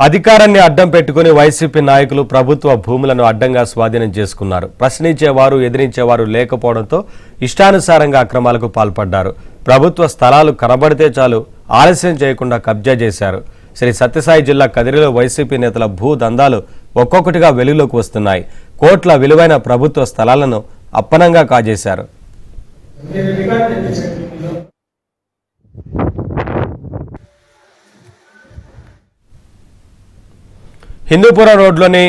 అధికారాన్ని అడ్డం పెట్టుకుని వైసీపీ నాయకులు ప్రభుత్వ భూములను అడ్డంగా స్వాధీనం చేసుకున్నారు. ప్రశ్నించేవారు ఎదిరించేవారు లేకపోవడంతో ఇష్టానుసారంగా అక్రమాలకు పాల్పడ్డారు. ప్రభుత్వ స్థలాలు కనబడితే చాలు ఆలస్యం చేయకుండా కబ్జా చేశారు. శ్రీ సత్యసాయి జిల్లా కదిరిలో వైసీపీ నేతల భూ దందాలు ఒక్కొక్కటిగా వెలుగులోకి వస్తున్నాయి. కోట్ల విలువైన ప్రభుత్వ స్థలాలను అప్పనంగా కాజేశారు. హిందూపురం రోడ్లోని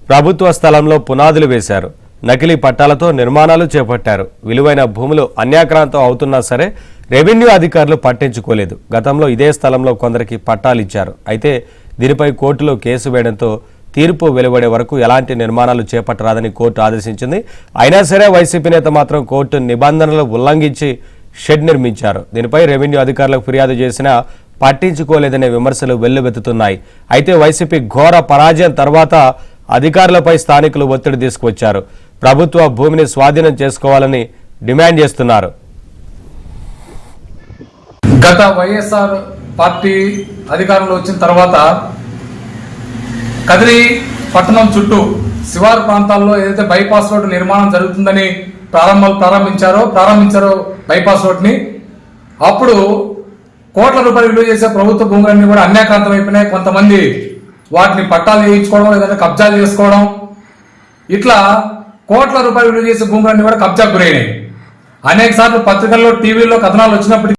ప్రభుత్వ స్థలంలో పునాదులు వేశారు. నకిలీ పట్టాలతో నిర్మాణాలు చేపట్టారు. విలువైన భూములు అన్యాక్రాంతం అవుతున్నా సరే రెవెన్యూ అధికారులు పట్టించుకోలేదు. గతంలో ఇదే స్థలంలో కొందరికి పట్టాలు ఇచ్చారు. అయితే దీనిపై కోర్టులో కేసు వేయడంతో తీర్పు వెలువడే వరకు ఎలాంటి నిర్మాణాలు చేపట్టరాదని కోర్టు ఆదేశించింది. అయినా సరే వైసీపీ నేత మాత్రం కోర్టు నిబంధనలు ఉల్లంఘించి షెడ్ నిర్మించారు. దీనిపై రెవెన్యూ అధికారులకు ఫిర్యాదు చేసినా పట్టించుకోలేదనే విమర్శలు వెల్లువెత్తుతున్నాయి. అయితే వైసీపీ ఘోర పరాజయం తర్వాత అధికారులపై స్థానికులు ఒత్తిడి తీసుకువచ్చారు. ప్రభుత్వ భూమిని స్వాధీనం చేసుకోవాలని డిమాండ్ చేస్తున్నారు. గత వైఎస్ఆర్ పార్టీ అధికారంలో వచ్చిన తర్వాత కదిరి పట్టణం చుట్టూ శివారు ప్రాంతాల్లో ఏదైతే బైపాస్ రోడ్డు నిర్మాణం జరుగుతుందని ప్రారంభించారో బైపాస్ రోడ్ని, అప్పుడు కోట్ల రూపాయలు విలువ చేసే ప్రభుత్వ భూములన్నీ కూడా అన్యాక్రాంతం అయిపోయినాయి. కొంతమంది వాటిని పట్టాలు వేయించుకోవడం, లేదంటే కబ్జాలు చేసుకోవడం, ఇట్లా కోట్ల రూపాయలు విలువ చేసే భూములన్నీ కూడా కబ్జాకు గురైనాయి. అనేక సార్లు పత్రికల్లో, టీవీల్లో కథనాలు వచ్చినప్పటికీ